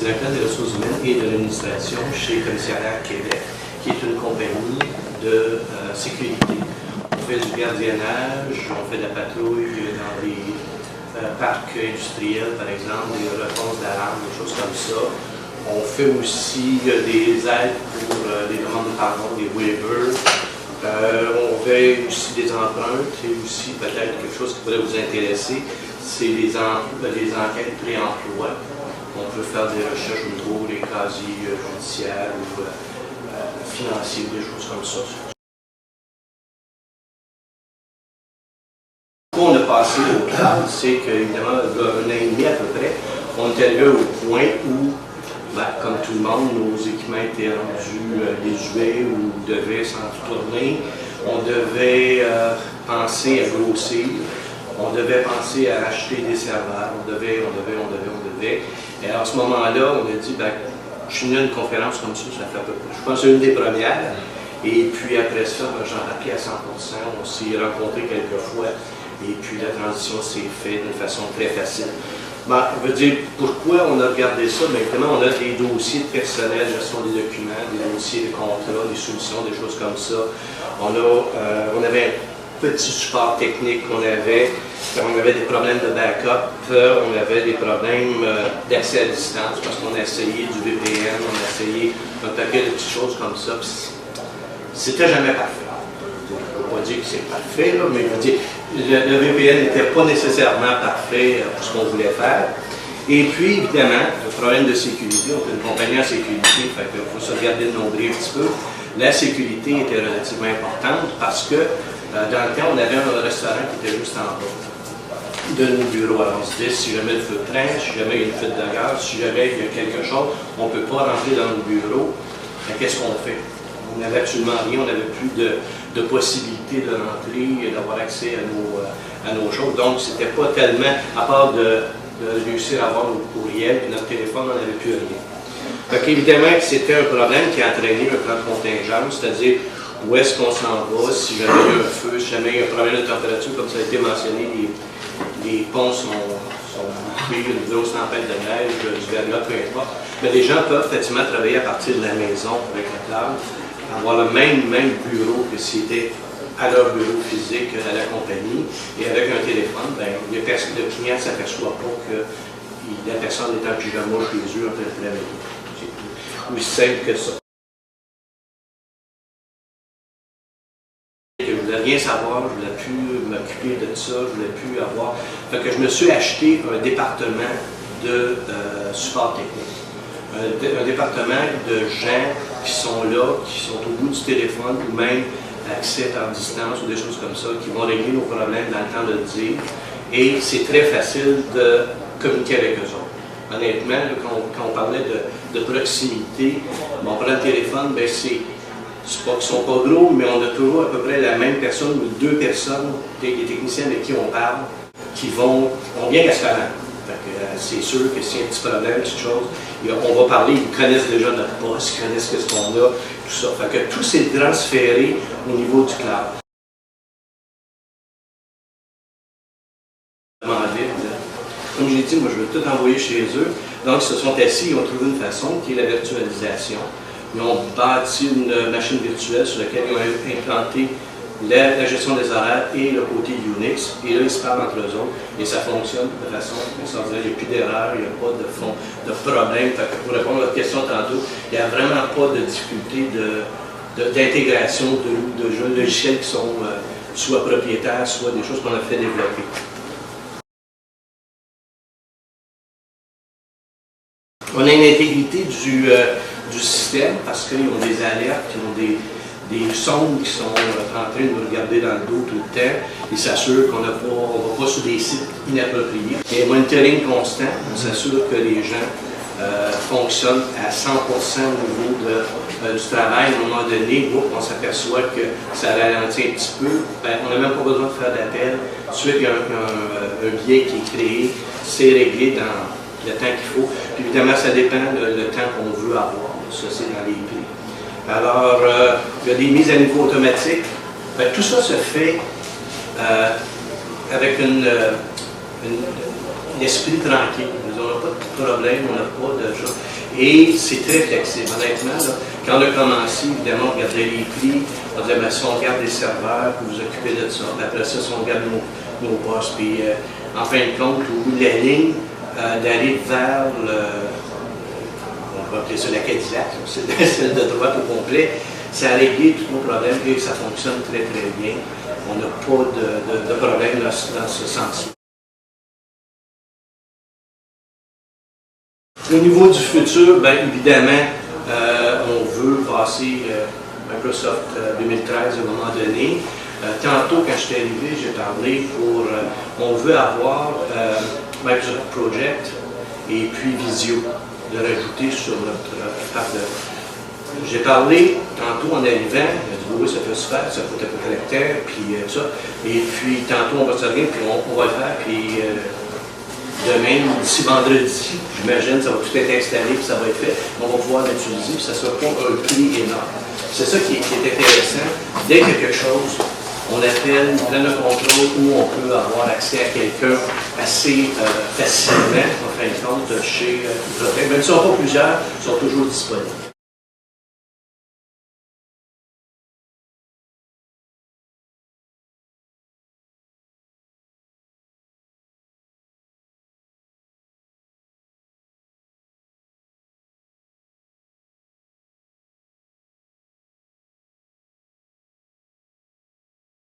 directeur des ressources humaines et de l'administration chez Commissariat Québec, qui est une compagnie de sécurité. On fait du gardiennage, on fait de la patrouille dans les parcs industriels, par exemple, des réponses d'alarme, des choses comme ça. On fait aussi des aides pour les demandes de pardon, des waivers. On fait aussi des emprunts et aussi peut-être quelque chose qui pourrait vous intéresser, c'est les enquêtes pré-emploi. On peut faire des recherches au niveau des casiers judiciaires ou financiers, des choses comme ça. On a passé au cloud, c'est qu'évidemment, il y a un an et demi à peu près, on est arrivé au point où, comme tout le monde, nos équipements étaient rendus désuets ou devaient s'en tourner. On devait penser à grossir. On devait penser à acheter des serveurs. On devait. Et à ce moment-là, on a dit, je suis venu à une conférence comme ça fait à peu près, je pense que c'est une des premières. Et puis après ça, j'en rappelais à 100%. On s'est rencontrés quelques fois. Et puis la transition s'est faite d'une façon très facile. Je veux dire, pourquoi on a regardé ça? Maintenant, on a des dossiers de personnel, gestion des documents, des dossiers de contrats, des solutions, des choses comme ça. On avait un petit support technique on avait des problèmes de backup, on avait des problèmes d'accès à distance parce qu'on a essayé du VPN, on a essayé un paquet de petites choses comme ça. C'était jamais parfait. Je ne peux pas dire que c'est parfait, là, mais je veux dire, le VPN n'était pas nécessairement parfait pour ce qu'on voulait faire. Et puis, évidemment, le problème de sécurité, on est une compagnie en sécurité, il faut se regarder le nombril un petit peu. La sécurité était relativement importante parce que, dans le temps, on avait un restaurant qui était juste en bas de nos bureaux. Alors, on se dit, si jamais le feu prend, si jamais il y a une fuite de gaz, si jamais il y a quelque chose, on ne peut pas rentrer dans nos bureaux, qu'est-ce qu'on fait? On n'avait absolument rien, on n'avait plus de possibilité de rentrer et d'avoir accès à nos choses. Donc, c'était pas tellement, à part de réussir à avoir nos courriels et notre téléphone, on n'avait plus rien. Donc, évidemment, c'était un problème qui a entraîné un plan de contingence, c'est-à-dire où est-ce qu'on s'en va, si jamais il y a un feu, si jamais il y a un problème de température, comme ça a été mentionné, les ponts sont bouclés, une grosse tempête de neige, du verglas, peu importe. Mais les gens peuvent effectivement travailler à partir de la maison avec la cloud, avoir le même bureau que c'était à leur bureau physique à la compagnie, et avec un téléphone, le client ne s'aperçoit pas que la personne est en pyjama chez eux en train de travailler. C'est aussi simple que ça. Je ne voulais rien savoir, je ne voulais plus m'occuper de ça, je ne voulais plus avoir. Fait que je me suis acheté un département de support technique. Un département de gens qui sont là, qui sont au bout du téléphone ou même accès à distance ou des choses comme ça, qui vont régler nos problèmes dans le temps de le dire. Et c'est très facile de communiquer avec eux autres. Honnêtement, là, quand on parlait de proximité, on prend le téléphone, c'est pas qu'ils sont pas gros, mais on a toujours à peu près la même personne ou deux personnes, les techniciens avec qui on parle, qui vont bien qu'à se connaître. C'est sûr que s'il y a un petit problème, une petite chose, on va parler, ils connaissent déjà notre poste, ils connaissent ce qu'on a, tout ça. Fait que tout s'est transféré au niveau du cloud. Comme je l'ai dit, moi je veux tout envoyer chez eux. Donc ils se sont assis, ils ont trouvé une façon qui est la virtualisation. Ils ont bâti une machine virtuelle sur laquelle ils ont implanté la gestion des horaires et le côté Unix. Et là, ils se parlent entre eux autres et ça fonctionne de façon extraordinaire. Il n'y a plus d'erreurs, il n'y a pas de problème. Pour répondre à votre question tantôt, il n'y a vraiment pas de difficulté d'intégration de jeux logiciels qui sont soit propriétaires, soit des choses qu'on a fait développer. On a une intégrité du système parce qu'ils ont des alertes, ils ont des sondes qui sont en train de nous regarder dans le dos tout le temps. Ils s'assurent qu'on ne va pas sur des sites inappropriés. Il y a un monitoring constant. On s'assure que les gens fonctionnent à 100% au niveau du travail. À un moment donné, on s'aperçoit que ça ralentit un petit peu. On n'a même pas besoin de faire d'appel. Ensuite, il y a un biais qui est créé. C'est réglé dans le temps qu'il faut. Puis évidemment, ça dépend le temps qu'on veut avoir. Ça, c'est dans les prix. Alors, il y a des mises à niveau automatiques. Tout ça se fait avec un esprit tranquille. On n'a pas de problème, on n'a pas de choses. Et c'est très flexible, honnêtement. Là, quand on a commencé, évidemment, on regardait les prix, on disait, ben, si on regarde les serveurs, vous vous occupez de ça. Puis après ça, si on regarde nos postes, puis en fin de compte, la ligne d'aller vers on va appeler ça la Cadillac, c'est celle de droite au complet, ça a réglé tous nos problèmes et ça fonctionne très très bien. On n'a pas de problème dans ce sens-là. Au niveau du futur, bien évidemment, on veut passer Microsoft 2013 à un moment donné. Tantôt, quand je suis arrivé, j'ai parlé on veut avoir Microsoft Project et puis Visio, de rajouter sur notre partenaire. J'ai parlé tantôt en arrivant, il a dit oui, ça peut se faire, ça coûte un peu caractère, puis ça. Et puis tantôt, on va se revenir, puis on va le faire, puis demain, d'ici vendredi, j'imagine, ça va tout être installé, puis ça va être fait. On va pouvoir l'utiliser, puis ça ne sera pas un prix énorme. C'est ça qui est intéressant. Dès qu'il y a quelque chose, on appelle, on prend le contrôle où on peut avoir accès à quelqu'un assez facilement, en fin de compte, chez Protect. Même si on n'a pas plusieurs, ils sont toujours disponibles.